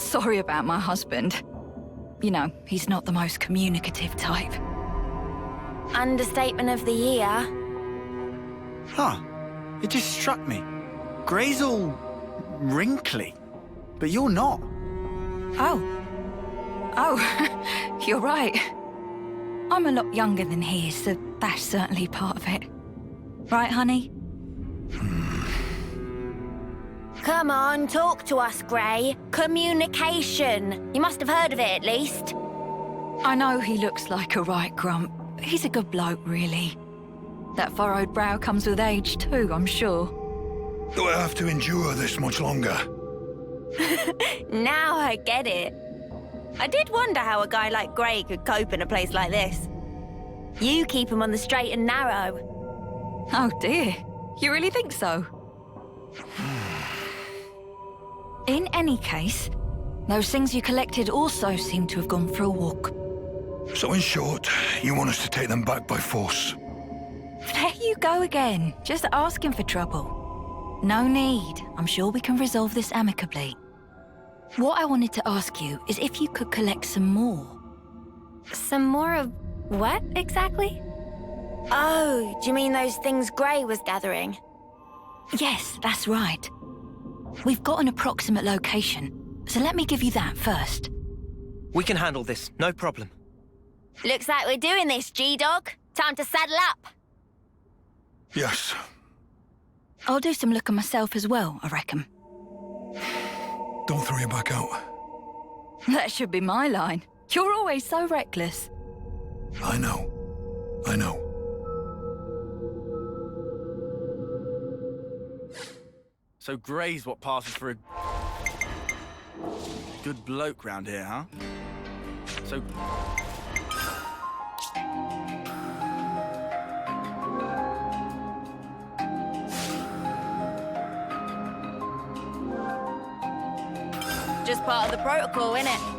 Sorry about my husband. You know, he's not the most communicative type. Understatement of the year. Huh. It just struck me. Grey's all wrinkly, but you're not. Oh, you're right. I'm a lot younger than he is, so that's certainly part of it. Right, honey? Come on, talk to us, Grey. Communication. You must have heard of it, at least. I know he looks like a right grump. He's a good bloke, really. That furrowed brow comes with age too, I'm sure. Do I have to endure this much longer? Now I get it. I did wonder how a guy like Grey could cope in a place like this. You keep him on the straight and narrow. Oh dear, you really think so? In any case, those things you collected also seem to have gone for a walk. So in short, you want us to take them back by force? There you go again, just asking for trouble. No need, I'm sure we can resolve this amicably. What I wanted to ask you is if you could collect some more. Some more of what, exactly? Oh, do you mean those things Grey was gathering? Yes, that's right. We've got an approximate location, so let me give you that first. We can handle this, no problem. Looks like we're doing this, G-Dog. Time to saddle up. Yes. I'll do some looking myself as well, I reckon. Don't throw your back out. That should be my line. You're always so reckless. I know. I know. So Grey's what passes for a good bloke round here, huh? So... Just part of the protocol, innit?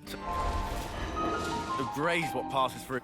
So Grey's what passes for a...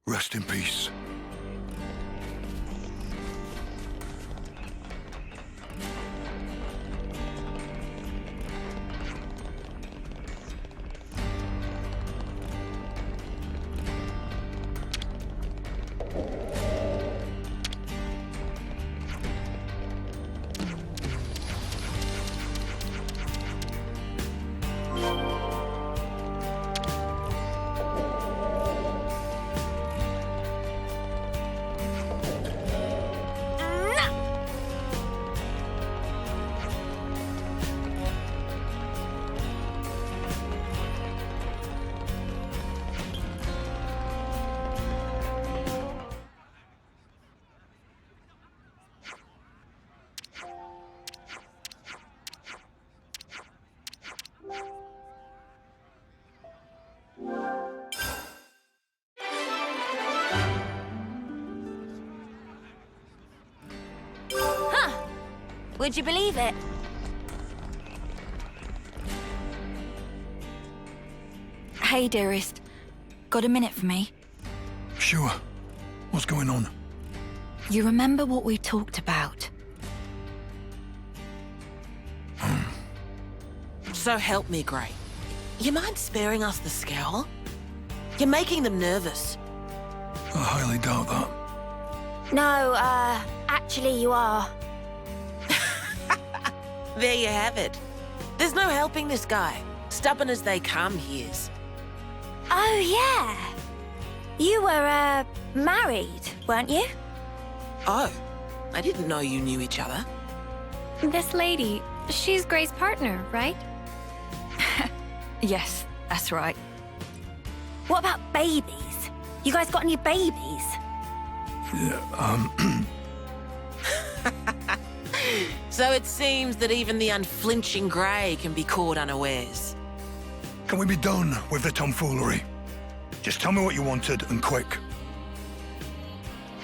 Rest in peace. Would you believe it? Hey, dearest. Got a minute for me? Sure. What's going on? You remember what we talked about? So help me, Gray. You mind sparing us the scowl? You're making them nervous. I highly doubt that. No, actually you are. There you have it. There's no helping this guy. Stubborn as they come, he is. Oh, yeah. You were, married, weren't you? Oh, I didn't know you knew each other. This lady, she's Gray's partner, right? Yes, that's right. What about babies? You guys got any babies? Yeah, So it seems that even the unflinching Gray can be caught unawares. Can we be done with the tomfoolery? Just tell me what you wanted, and quick.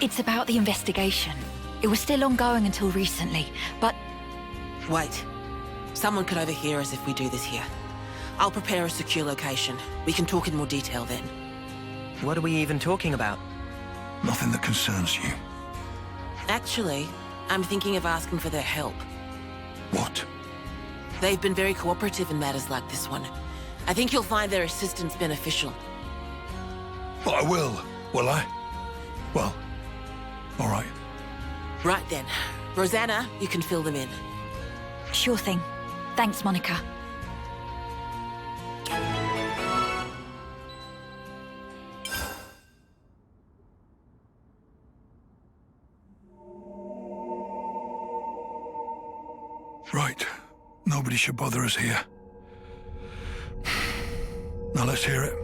It's about the investigation. It was still ongoing until recently, but Wait. Someone could overhear us if we do this here. I'll prepare a secure location. We can talk in more detail then. What are we even talking about? Nothing that concerns you. Actually, I'm thinking of asking for their help. What? They've been very cooperative in matters like this one. I think you'll find their assistance beneficial. Well, I will I? Well, all right. Right then. Rosanna, you can fill them in. sure thing. Thanks, Monica. Right. Nobody should bother us here. Now let's hear it.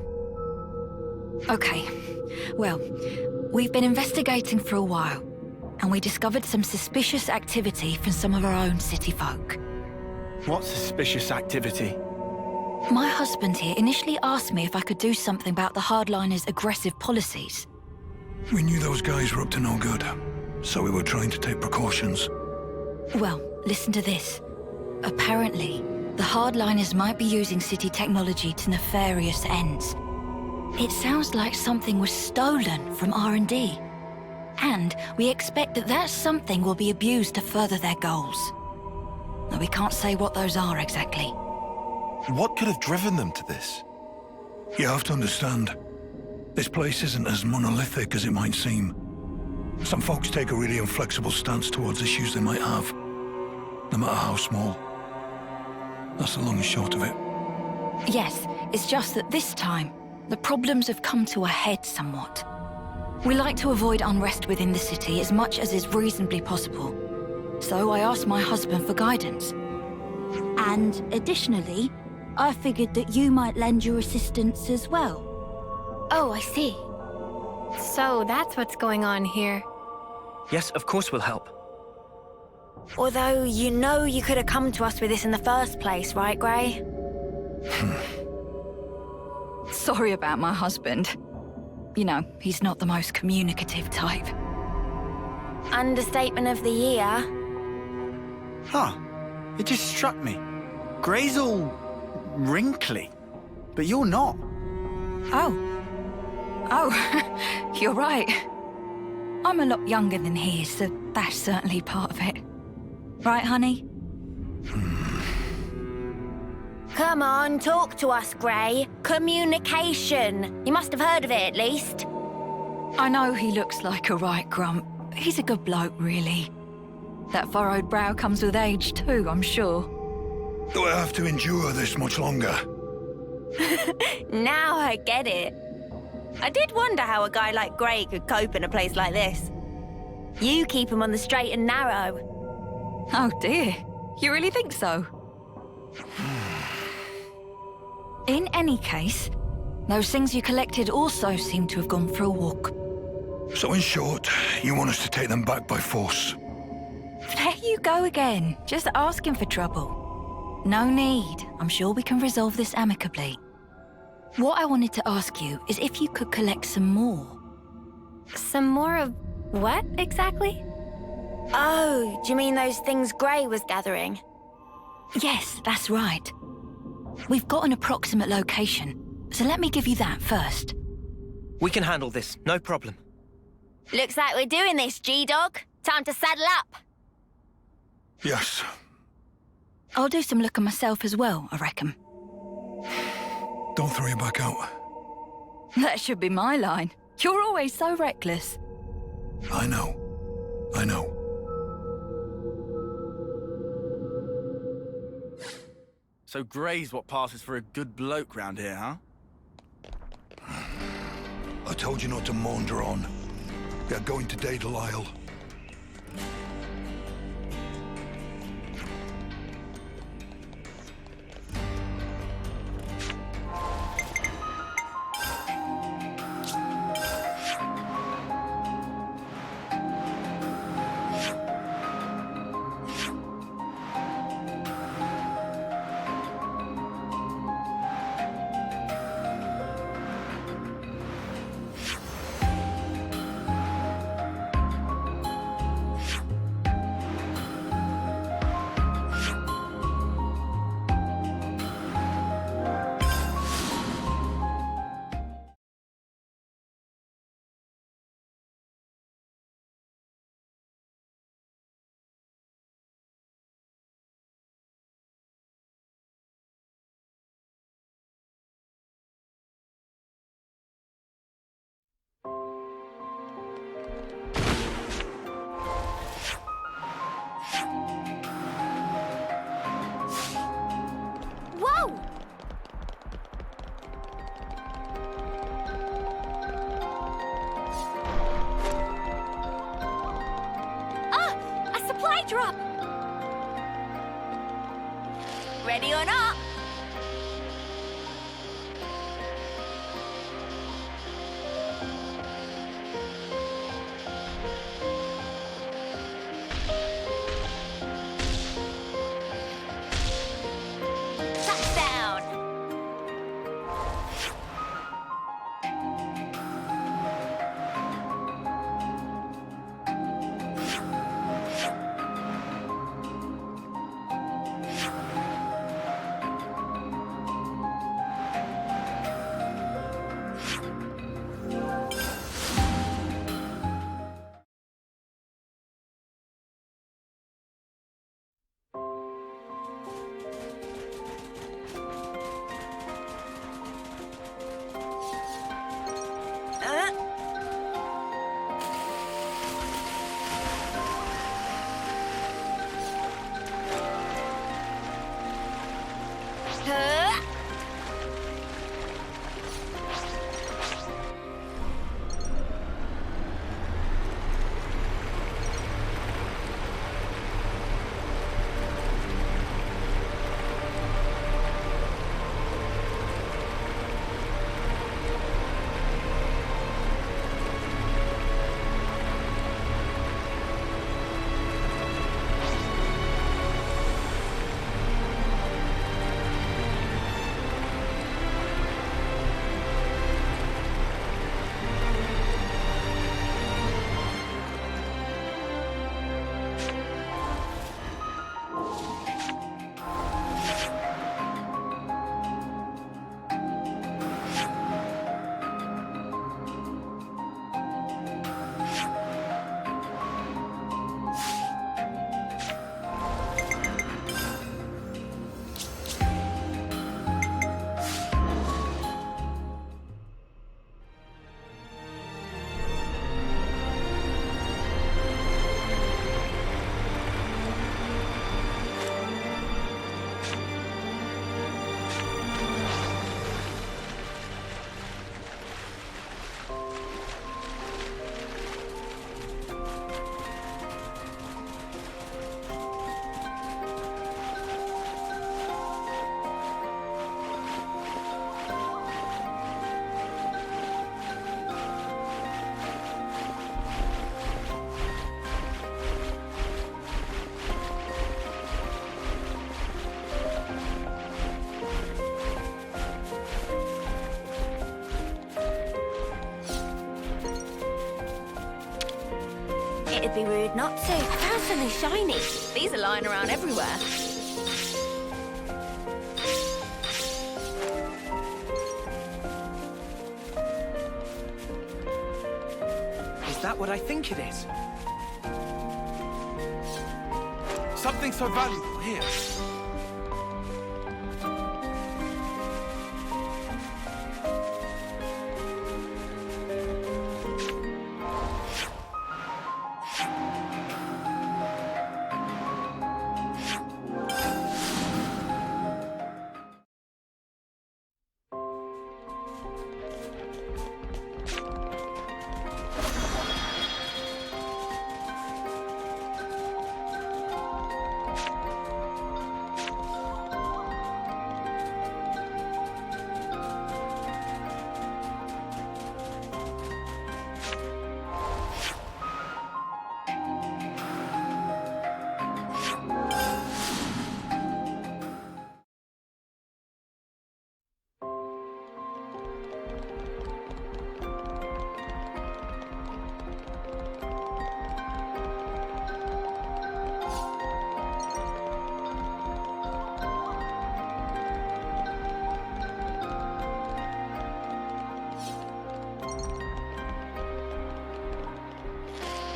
Okay. Well, we've been investigating for a while, and we discovered some suspicious activity from some of our own city folk. What suspicious activity? My husband here initially asked me if I could do something about the hardliners' aggressive policies. We knew those guys were up to no good, so we were trying to take precautions. Well, listen to this. Apparently, the hardliners might be using city technology to nefarious ends. It sounds like something was stolen from R&D. And we expect that that something will be abused to further their goals. Now, we can't say what those are exactly. What could have driven them to this? You have to understand, this place isn't as monolithic as it might seem. Some folks take a really inflexible stance towards issues they might have, no matter how small. That's the long and short of it. Yes, it's just that this time, the problems have come to a head somewhat. We like to avoid unrest within the city as much as is reasonably possible. So I asked my husband for guidance. And additionally, I figured that you might lend your assistance as well. Oh, I see. So that's what's going on here. Yes, of course we'll help. Although you know you could have come to us with this in the first place, right, Gray? Sorry about my husband. You know, he's not the most communicative type. Understatement of the year. Huh. It just struck me. Gray's all wrinkly, but you're not. Oh, you're right. I'm a lot younger than he is, so that's certainly part of it. Right, honey? Come on, talk to us, Gray. Communication. You must have heard of it, at least. I know he looks like a right grump. He's a good bloke, really. That furrowed brow comes with age too, I'm sure. Do I have to endure this much longer? Now I get it. I did wonder how a guy like Gray could cope in a place like this. You keep him on the straight and narrow. Oh dear, you really think so? In any case, those things you collected also seem to have gone for a walk. So in short, you want us to take them back by force? There you go again, just asking for trouble. No need, I'm sure we can resolve this amicably. What I wanted to ask you is if you could collect some more. Some more of what, exactly? Oh, do you mean those things Gray was gathering? Yes, that's right. We've got an approximate location, So let me give you that first. We can handle this, no problem. Looks like we're doing this, G-Dog. Time to saddle up. Yes. I'll do some looking myself as well, I reckon. Don't throw your back out. That should be my line. You're always so reckless. I know. I know. So Gray's what passes for a good bloke round here, huh? I told you not to maunder on. We are going to Daedal Isle. Whoa! Ah! A supply drop! Ready or not? Touchdown! It'd be rude not to. I found something shiny. These are lying around everywhere. that what I think it is? Something so valuable here.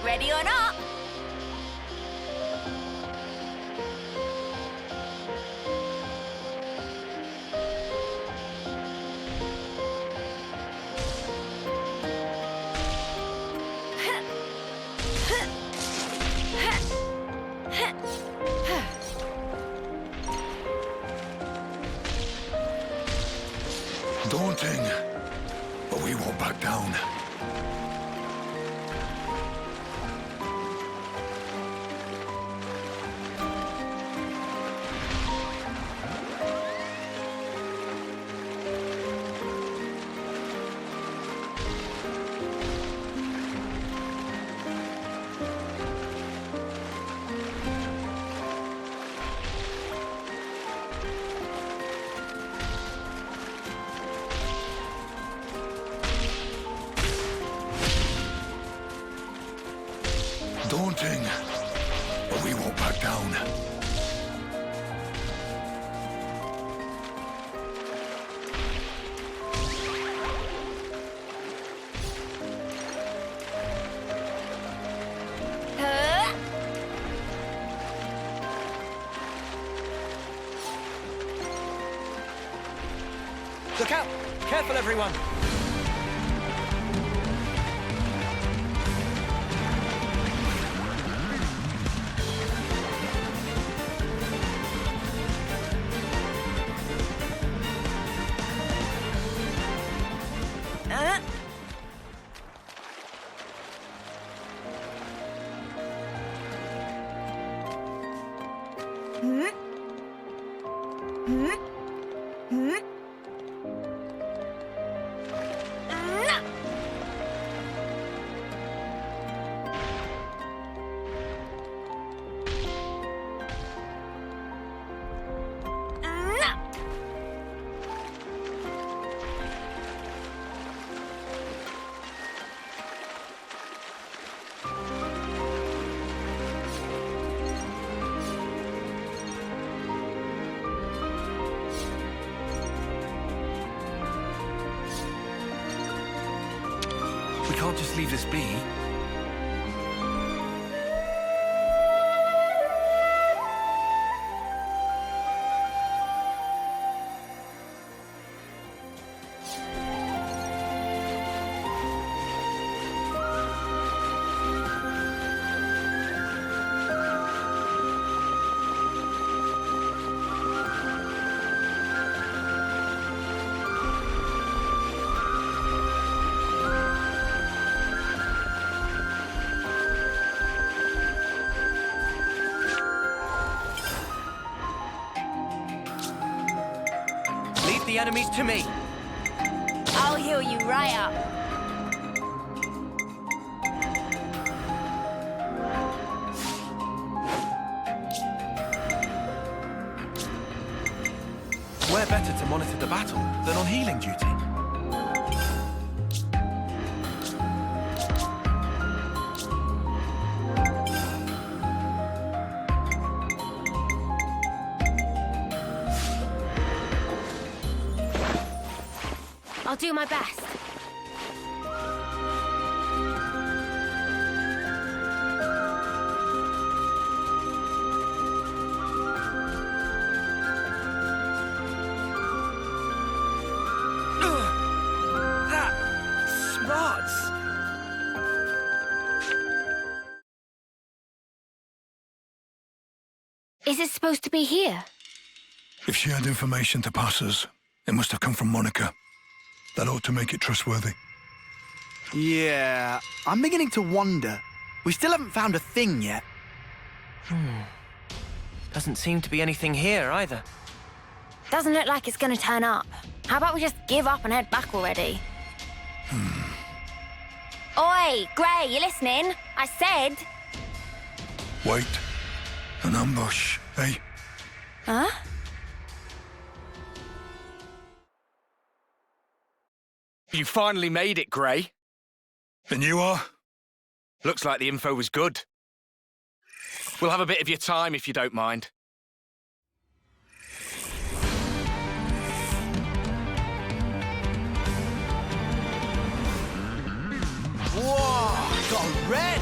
Ready or not? Daunting, but we won't back down. Daunting, but we won't back down. Look out! Careful, everyone! We can't just leave this be. The enemies to me. I'll heal you right up. Where better to monitor the battle than on healing duty? I'll do my best. Is it supposed to be here? If she had information to pass us, it must have come from Monica. That ought to make it trustworthy. Yeah, I'm beginning to wonder. We still haven't found a thing yet. Doesn't seem to be anything here either. Doesn't look like it's gonna turn up. How about we just give up and head back already? Oi, Gray, you listening? I said... Wait. An ambush, eh? Huh? You finally made it, Gray. And you are? Looks like the info was good. We'll have a bit of your time if you don't mind. Whoa, got a red!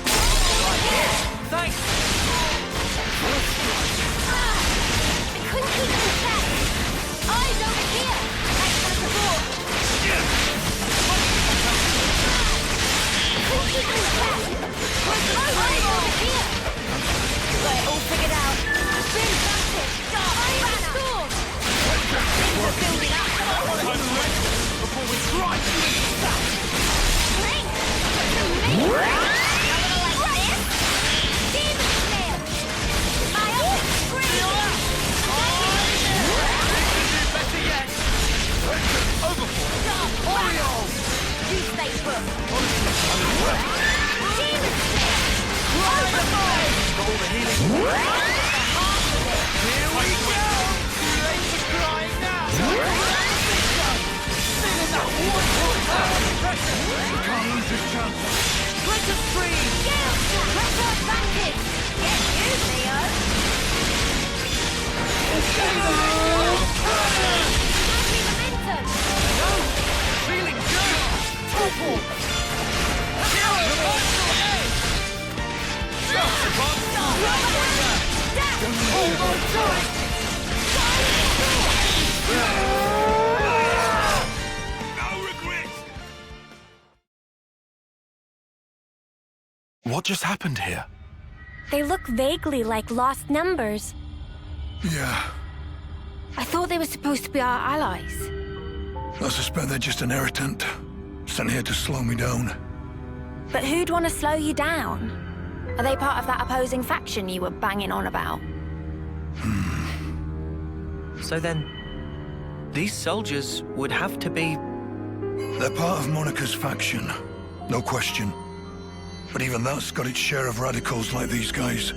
Thanks! I couldn't keep it in check. Eyes over here. Thanks for the support. Couldn't keep it in check. Eyes over here. Got it all figured out. Been planted. Eyes restored. Things are building up. Before we drive you into that! Drink! A little like this. Demon snail. My own scream. Better yet! Overboard! You stay put. Demon snail. Overboard. All the healing. Here we go! Too late for crying now! Feeling that pressure! We can't lose this chance! Let us free! Gale, pressure advantage. Get you, Leo. Lovely momentum. Feeling good! Topple! What just happened here? They look vaguely like lost numbers. Yeah. I thought they were supposed to be our allies. I suspect they're just an irritant. Sent here to slow me down. But who'd want to slow you down? Are they part of that opposing faction you were banging on about? So then, these soldiers would have to be... They're part of Monica's faction. No question. But even that's got its share of radicals like these guys.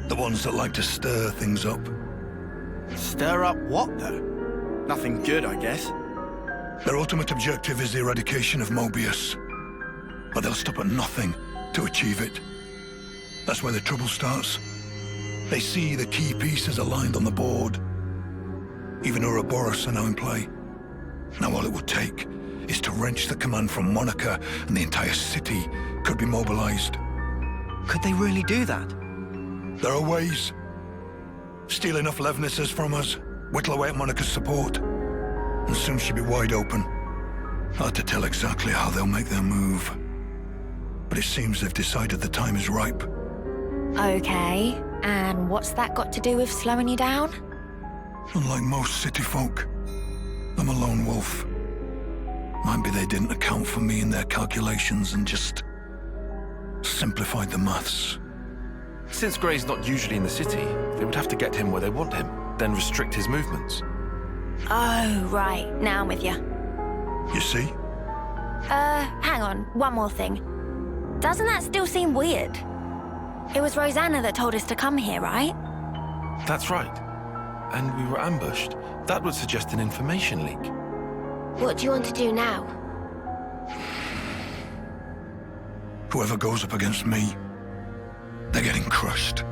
The ones that like to stir things up. Stir up what, though? Nothing good, I guess. Their ultimate objective is the eradication of Mobius. But they'll stop at nothing to achieve it. That's where the trouble starts. They see the key pieces aligned on the board. Even Ouroboros are now in play. Now all it would take is to wrench the command from Monica, and the entire city could be mobilized. Could they really do that? There are ways. Steal enough Levnisses from us, whittle away at Monica's support, and soon she'll be wide open. Hard to tell exactly how they'll make their move. But it seems they've decided the time is ripe. Okay, and what's that got to do with slowing you down? Unlike most city folk, I'm a lone wolf. Might be they didn't account for me in their calculations and just simplified the maths. Since Gray's not usually in the city, they would have to get him where they want him, then restrict his movements. Oh, right. Now I'm with you. You see? Hang on. One more thing. Doesn't that still seem weird? It was Rosanna that told us to come here, right? That's right. And we were ambushed. That would suggest an information leak. What do you want to do now? Whoever goes up against me, they're getting crushed.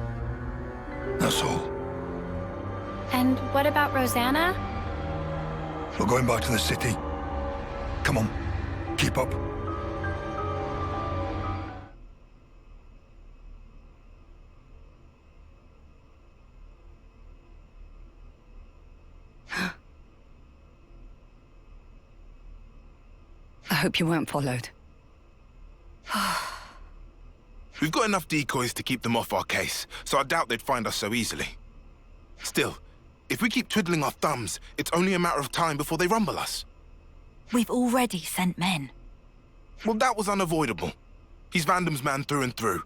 That's all. And what about Rosanna? We're going back to the city. Come on, keep up. I hope you weren't followed. We've got enough decoys to keep them off our case, so I doubt they'd find us so easily. Still, if we keep twiddling our thumbs, it's only a matter of time before they rumble us. We've already sent men. Well, that was unavoidable. He's Vandam's man through and through.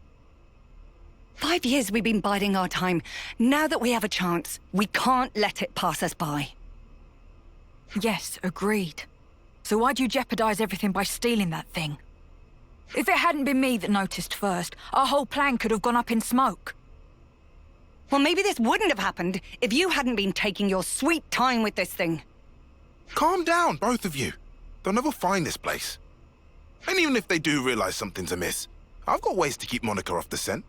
5 years we've been biding our time. Now that we have a chance, we can't let it pass us by. Yes, agreed. So why'd you jeopardize everything by stealing that thing? If it hadn't been me that noticed first, our whole plan could have gone up in smoke. Well, maybe this wouldn't have happened if you hadn't been taking your sweet time with this thing. Calm down, both of you. They'll never find this place. And even if they do realize something's amiss, I've got ways to keep Monica off the scent.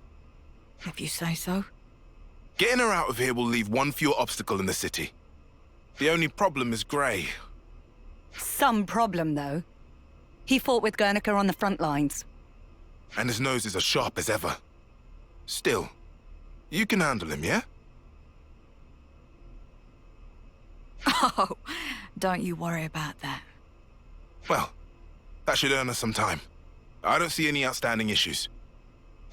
If you say so. Getting her out of here will leave one fewer obstacle in the city. The only problem is Grey. Some problem, though. He fought with Guernica on the front lines. And his nose is as sharp as ever. Still, you can handle him, yeah? Oh, don't you worry about that. Well, that should earn us some time. I don't see any outstanding issues.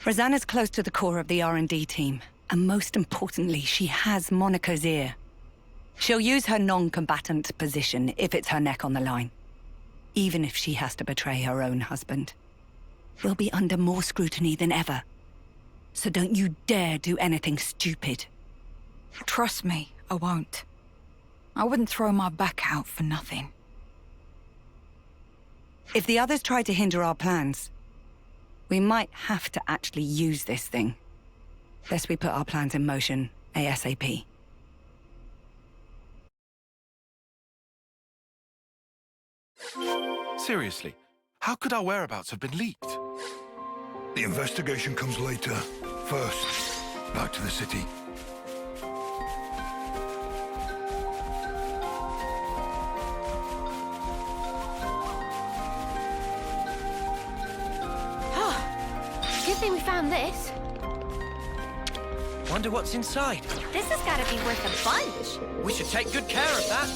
Rosanna's close to the core of the R&D team. And most importantly, she has Monica's ear. She'll use her non-combatant position if it's her neck on the line. Even if she has to betray her own husband. We'll be under more scrutiny than ever. So don't you dare do anything stupid. Trust me, I won't. I wouldn't throw my back out for nothing. If the others try to hinder our plans, we might have to actually use this thing. Lest we put our plans in motion ASAP. Seriously, how could our whereabouts have been leaked? The investigation comes later. First, back to the city. Good thing we found this. Wonder what's inside. This has got to be worth a bunch. We should take good care of that.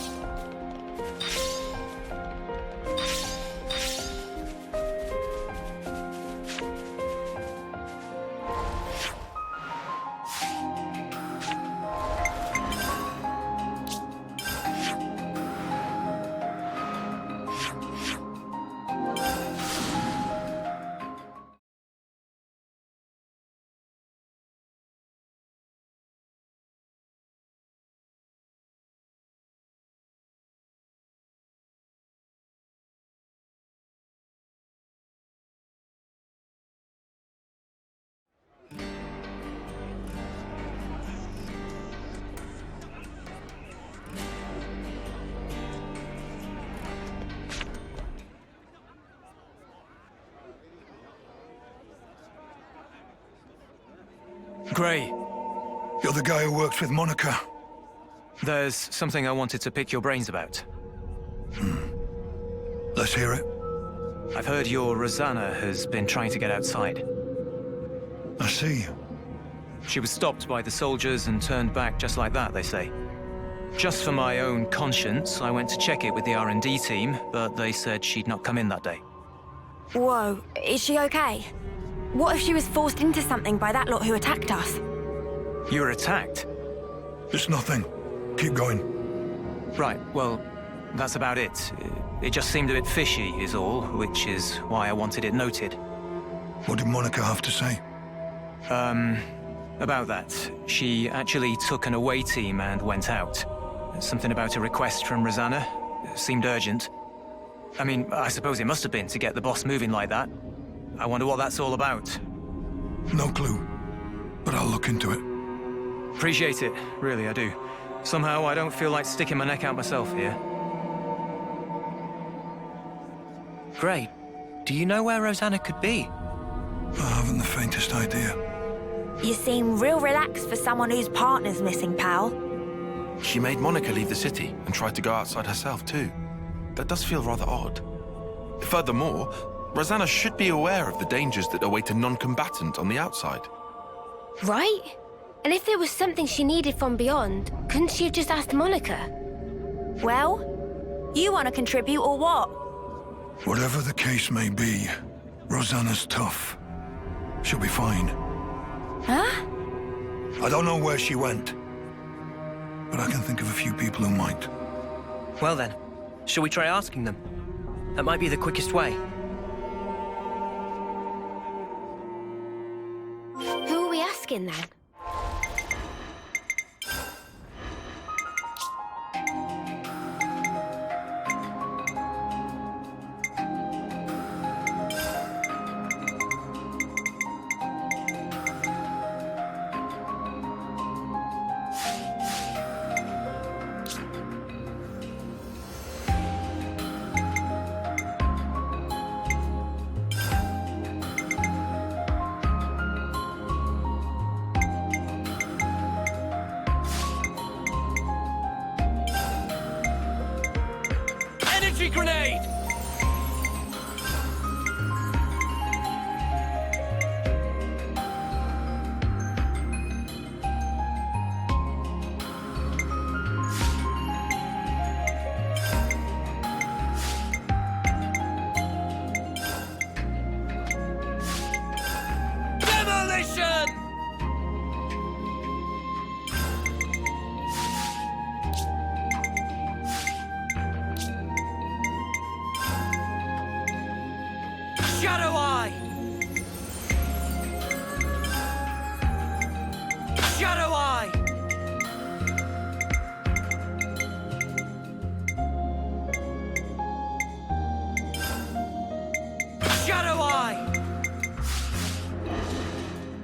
Gray. You're the guy who works with Monica. There's something I wanted to pick your brains about. Let's hear it. I've heard your Rosanna has been trying to get outside. I see. She was stopped by the soldiers and turned back just like that, they say. Just for my own conscience, I went to check it with the R&D team, but they said she'd not come in that day. Whoa, is she okay? What if she was forced into something by that lot who attacked us? You were attacked? It's nothing. Keep going. Right, well, that's about it. It just seemed a bit fishy, is all, which is why I wanted it noted. What did Monica have to say? About that. She actually took an away team and went out. Something about a request from Rosanna. Seemed urgent. I mean, I suppose it must have been to get the boss moving like that. I wonder what that's all about. No clue, but I'll look into it. Appreciate it, really, I do. Somehow, I don't feel like sticking my neck out myself here. Gray, do you know where Rosanna could be? I haven't the faintest idea. You seem real relaxed for someone whose partner's missing, pal. She made Monica leave the city and tried to go outside herself too. That does feel rather odd. Furthermore, Rosanna should be aware of the dangers that await a non-combatant on the outside. Right? And if there was something she needed from beyond, couldn't she have just asked Monica? Well, you want to contribute or what? Whatever the case may be, Rosanna's tough. She'll be fine. Huh? I don't know where she went, but I can think of a few people who might. Well then, shall we try asking them? That might be the quickest way. Who are we asking then? Energy grenade! Demolition! Shadow Eye! Shadow Eye! Shadow Eye!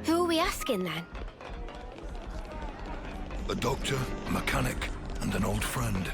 Who are we asking then? A doctor, a mechanic, and an old friend.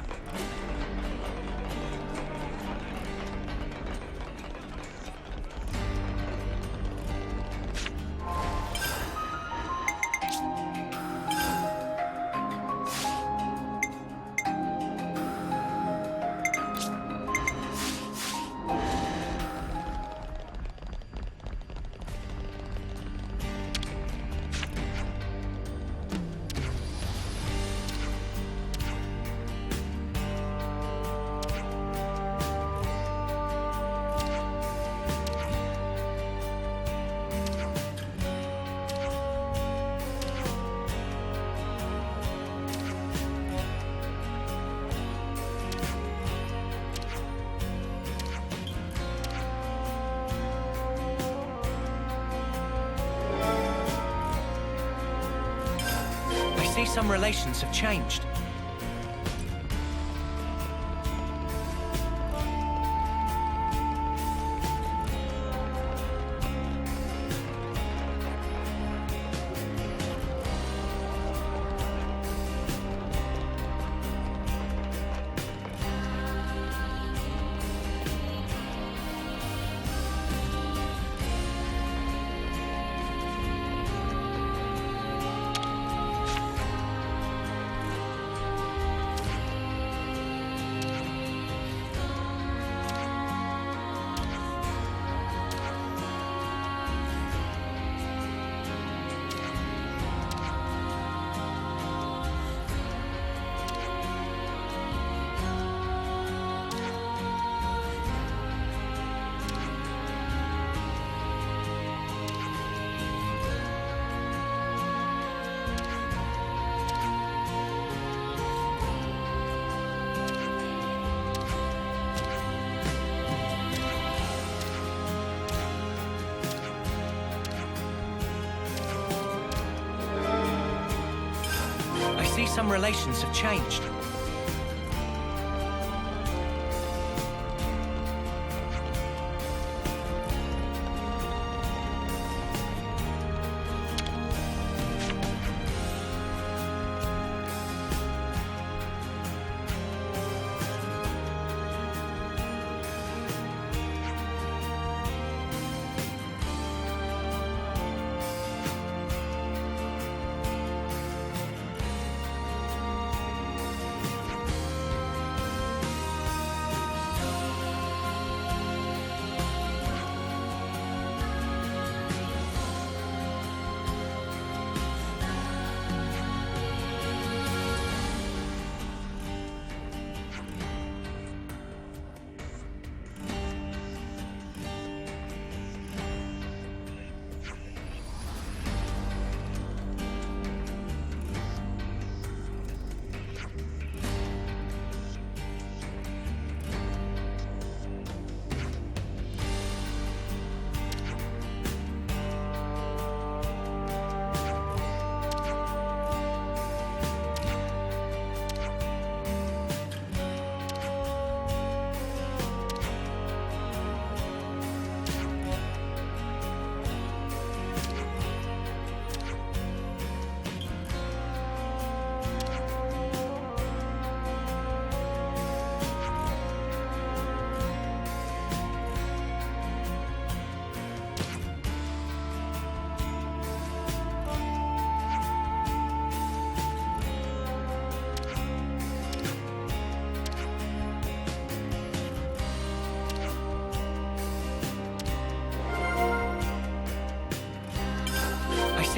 I see some relations have changed. I see some relations have changed.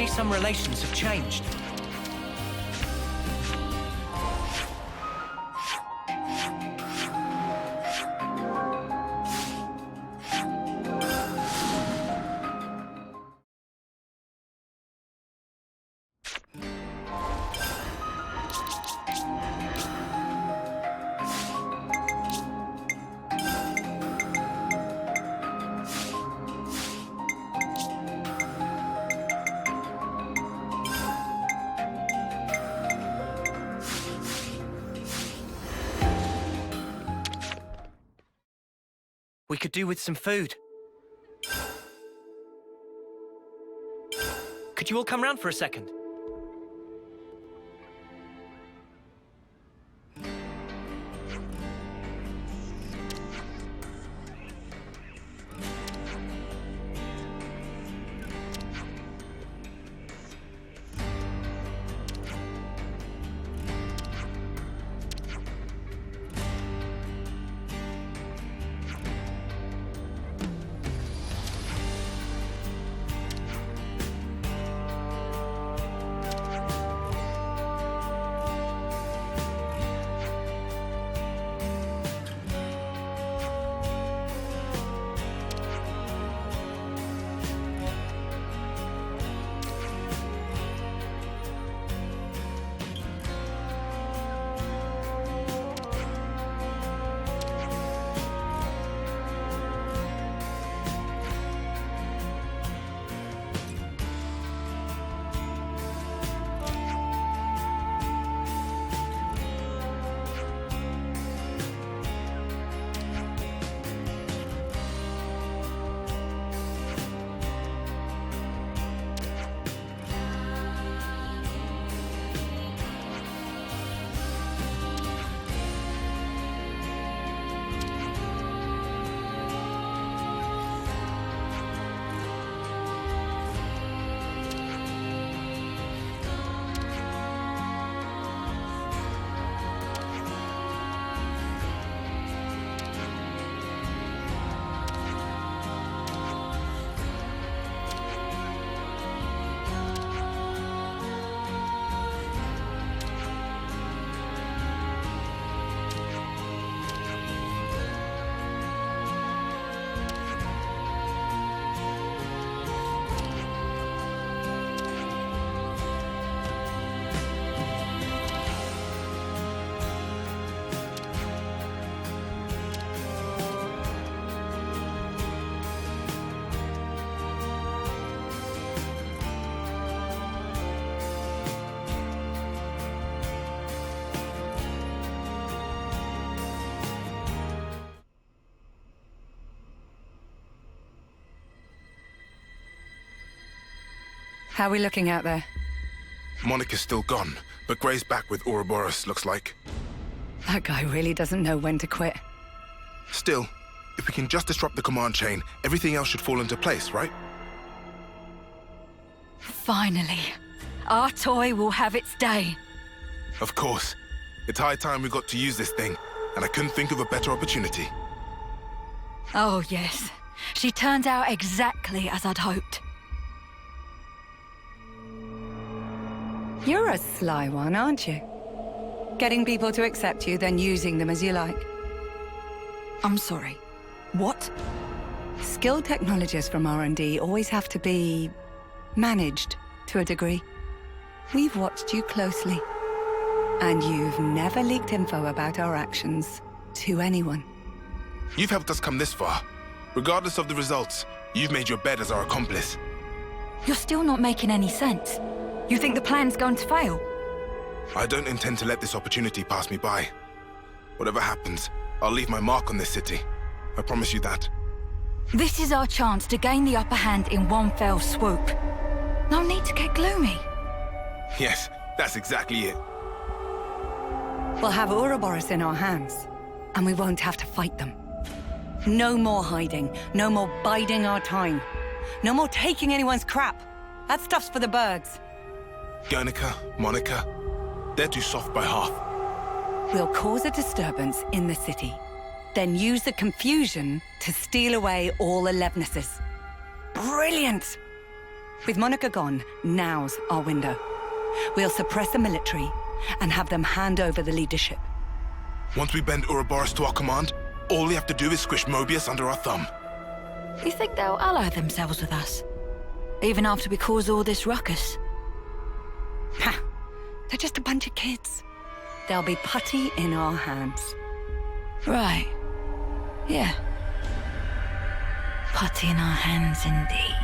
see some relations have changed. We could do with some food. Could you all come round for a second? How are we looking out there? Monica's still gone, but Gray's back with Ouroboros, looks like. That guy really doesn't know when to quit. Still, if we can just disrupt the command chain, everything else should fall into place, right? Finally. Our toy will have its day. Of course. It's high time we got to use this thing, and I couldn't think of a better opportunity. Oh, yes. She turns out exactly as I'd hoped. You're a sly one, aren't you? Getting people to accept you, then using them as you like. I'm sorry. What? Skilled technologists from R&D always have to be managed to a degree. We've watched you closely, and you've never leaked info about our actions to anyone. You've helped us come this far. Regardless of the results, you've made your bed as our accomplice. You're still not making any sense. You think the plan's going to fail? I don't intend to let this opportunity pass me by. Whatever happens, I'll leave my mark on this city. I promise you that. This is our chance to gain the upper hand in one fell swoop. No need to get gloomy. Yes, that's exactly it. We'll have Ouroboros in our hands, and we won't have to fight them. No more hiding, no more biding our time. No more taking anyone's crap. That stuff's for the birds. Guernica, Monica, they're too soft by half. We'll cause a disturbance in the city, then use the confusion to steal away all the Levnesses. Brilliant! With Monica gone, now's our window. We'll suppress the military and have them hand over the leadership. Once we bend Ouroboros to our command, all we have to do is squish Mobius under our thumb. You think they'll ally themselves with us? Even after we cause all this ruckus? Ha! They're just a bunch of kids. They'll be putty in our hands. Right. Yeah. Putty in our hands indeed.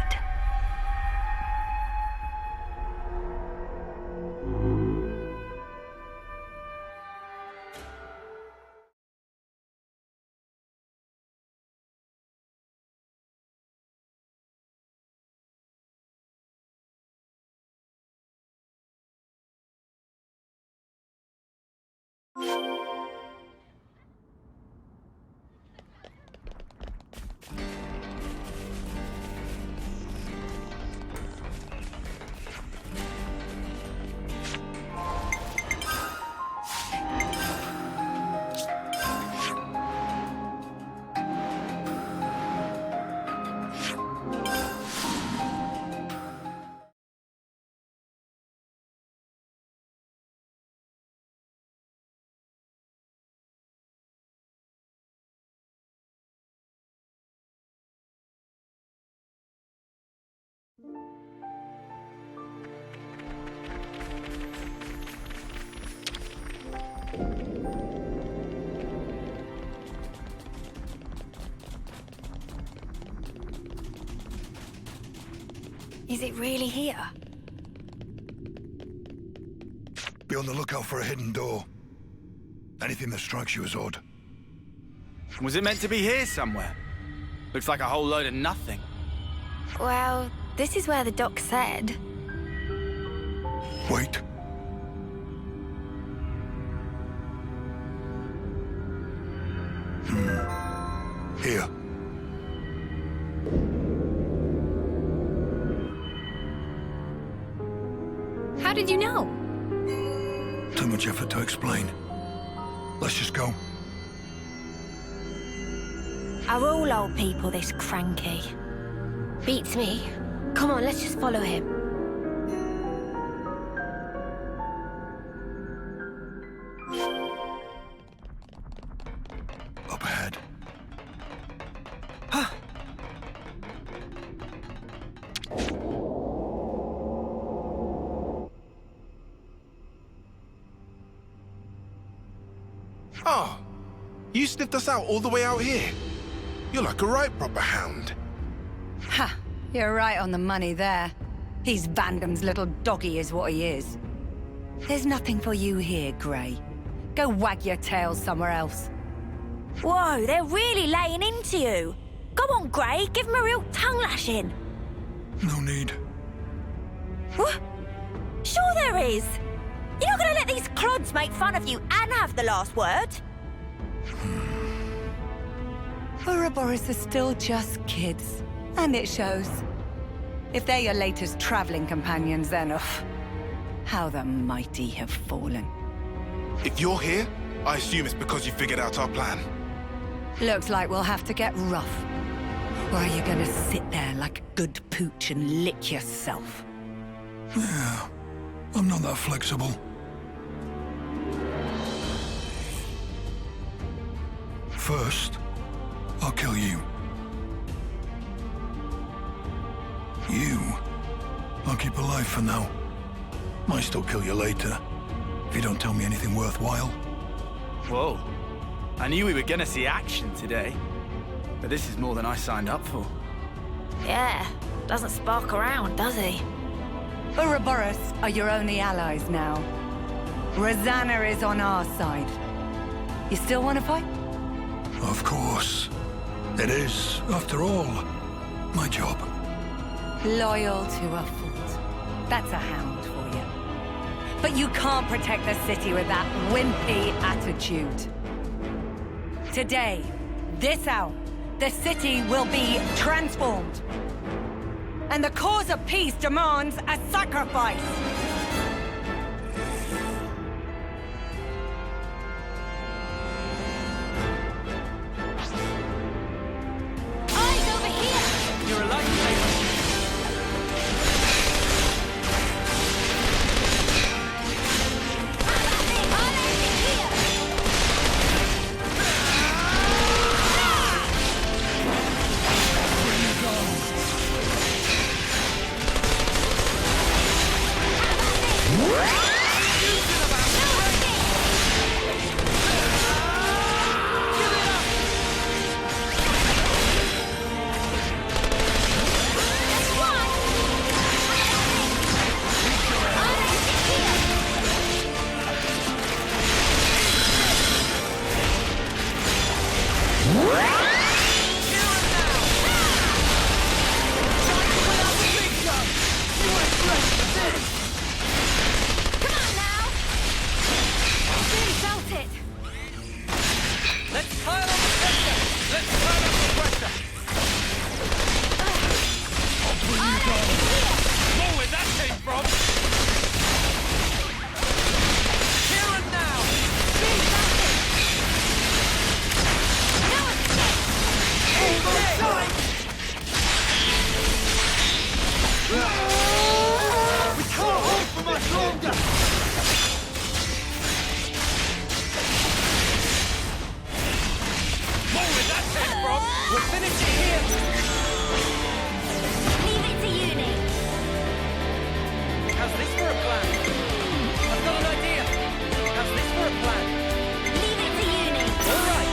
Is it really here? Be on the lookout for a hidden door. Anything that strikes you as odd. Was it meant to be here somewhere? Looks like a whole load of nothing. Well, this is where the doc said. Wait. Here. How did you know? Too much effort to explain. Let's just go. Are all old people this cranky? Beats me. Come on, let's just follow him. Up ahead. Oh, you sniffed us out all the way out here. You're like a right proper hound. Ha! You're right on the money there. He's Vandam's little doggy is what he is. There's nothing for you here, Grey. Go wag your tail somewhere else. Whoa, they're really laying into you. Go on, Grey, give him a real tongue lashing. No need. What? Sure there is. You're not going to let these clods make fun of you and have the last word? Ouroboros are still just kids, and it shows. If they're your latest traveling companions, then how the mighty have fallen. If you're here, I assume it's because you figured out our plan. Looks like we'll have to get rough. Or are you gonna sit there like a good pooch and lick yourself? Yeah, I'm not that flexible. First, I'll kill you. You, I'll keep alive for now. Might still kill you later, if you don't tell me anything worthwhile. Whoa. I knew we were gonna see action today. But this is more than I signed up for. Yeah, doesn't spark around, does he? Ouroboros are your only allies now. Rosanna is on our side. You still want to fight? Of course. It is, after all, my job. Loyal to a fault. That's a hound for you. But you can't protect the city with that wimpy attitude. Today, this hour, the city will be transformed. And the cause of peace demands a sacrifice. Eyes over here! You're a lucky We'll finish it here! Leave it to you, Nate. How's this for a plan? I've got an idea! How's this for a plan? Leave it to you, Nate. All right!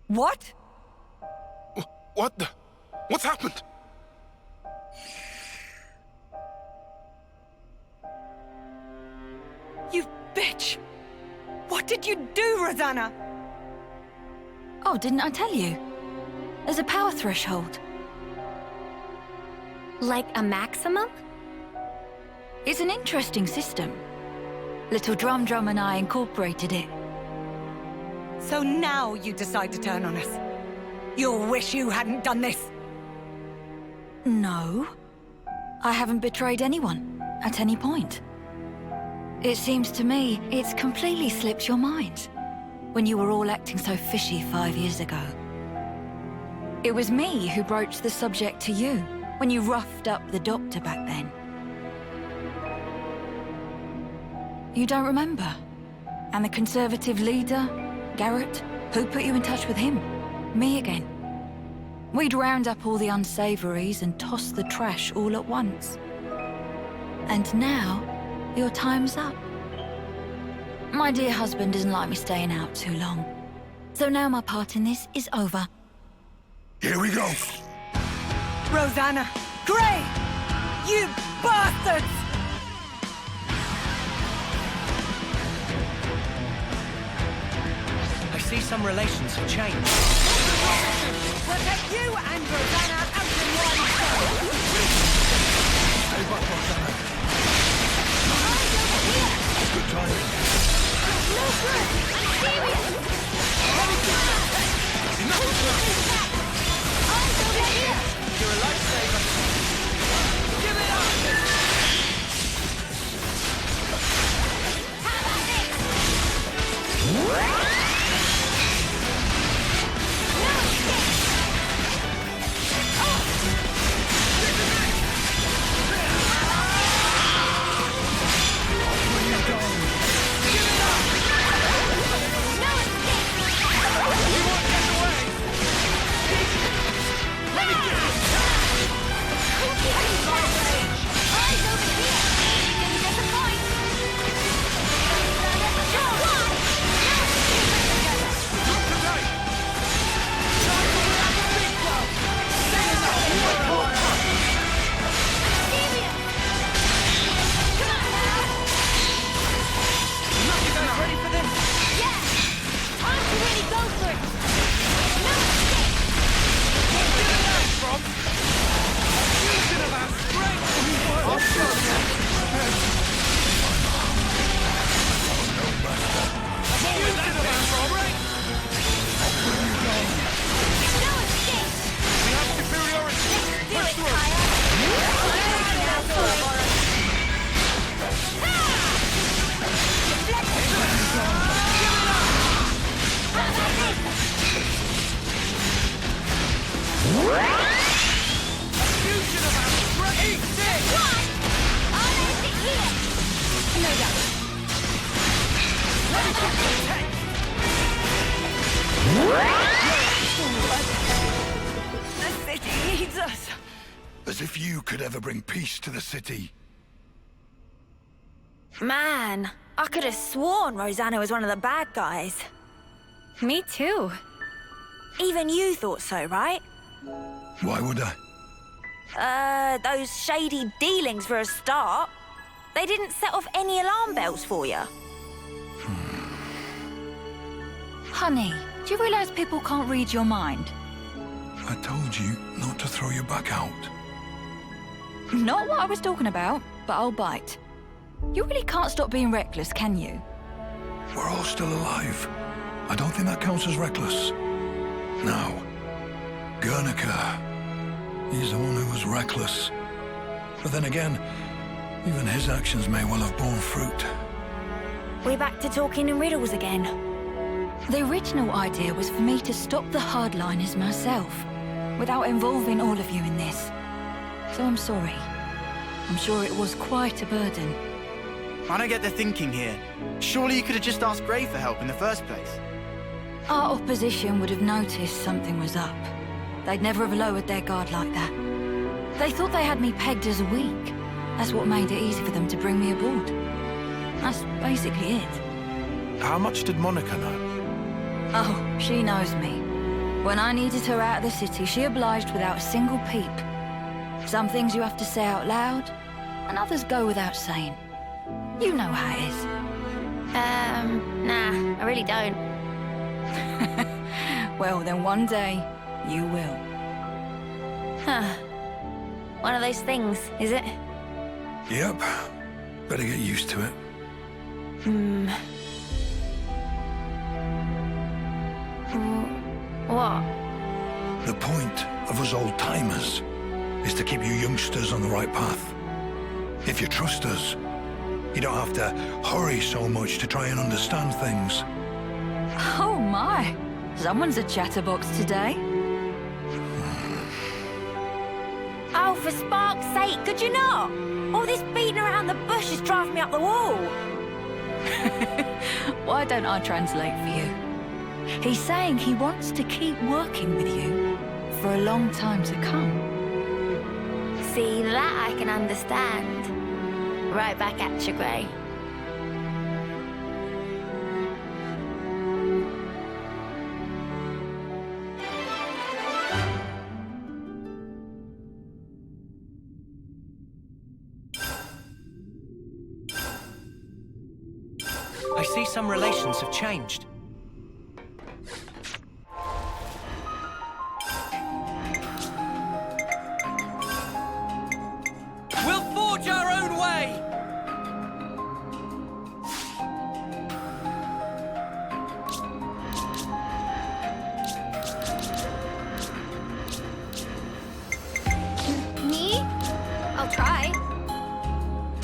What? What the? What's happened? You bitch! What did you do, Rosanna? Oh, didn't I tell you? There's a power threshold. Like a maximum? It's an interesting system. Little Drum and I incorporated it. So now you decide to turn on us. You'll wish you hadn't done this. No. I haven't betrayed anyone, at any point. It seems to me it's completely slipped your mind, when you were all acting so fishy 5 years ago. It was me who broached the subject to you, when you roughed up the doctor back then. You don't remember? And the Conservative leader, Garrett, who put you in touch with him? Me again. We'd round up all the unsavories and toss the trash all at once. And now, your time's up. My dear husband doesn't like me staying out too long. So now my part in this is over. Here we go. Rosanna! Gray! You bastards! I see some relations have changed. We'll take you and Rosanna out in one go! Stay back, Rosanna. Good timing. No good! I'm serious! Eyes over here! You're a lifesaver. Give it up! How about this? No escape! The city needs us. As if you could ever bring peace to the city. Man, I could have sworn Rosanna was one of the bad guys. Me too. Even you thought so, right? Why would I? Those shady dealings for a start. They didn't set off any alarm bells for you. Honey, do you realize people can't read your mind? I told you not to throw your back out. Not what I was talking about, but I'll bite. You really can't stop being reckless, can you? We're all still alive. I don't think that counts as reckless. Now, Guernica. He's the one who was reckless. But then again, even his actions may well have borne fruit. We're back to talking in riddles again. The original idea was for me to stop the hardliners myself, without involving all of you in this. So I'm sorry. I'm sure it was quite a burden. I don't get the thinking here. Surely you could have just asked Gray for help in the first place. Our opposition would have noticed something was up. They'd never have lowered their guard like that. They thought they had me pegged as weak. That's what made it easy for them to bring me aboard. That's basically it. How much did Monica know? Oh, she knows me. When I needed her out of the city, she obliged without a single peep. Some things you have to say out loud, and others go without saying. You know how it is. Nah, I really don't. Well, then one day, you will. Huh. One of those things, is it? Yep. Better get used to it. What? The point of us old-timers is to keep you youngsters on the right path. If you trust us, you don't have to hurry so much to try and understand things. Oh my! Someone's a chatterbox today. Oh, for spark's sake, could you not? All this beating around the bush is driving me up the wall. Why don't I translate for you? He's saying he wants to keep working with you for a long time to come. See, that I can understand. Right back at you, Grey. I see some relations have changed. We'll forge our own way! Me? I'll try.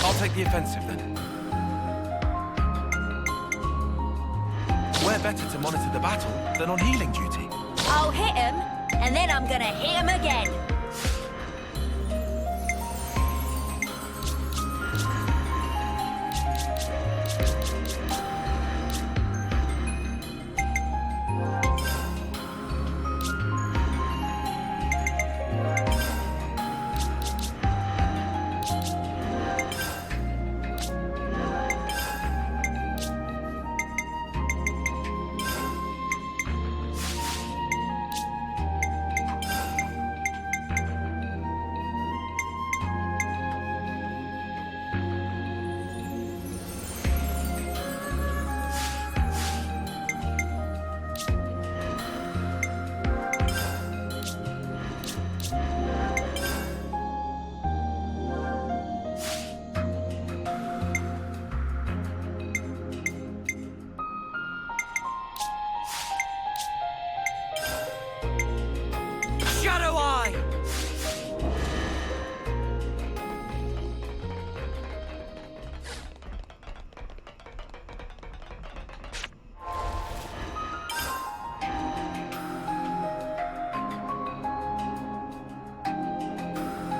I'll take the offensive then. We're better to monitor the battle than on healing duty. I'll hit him, and then I'm gonna hit him again.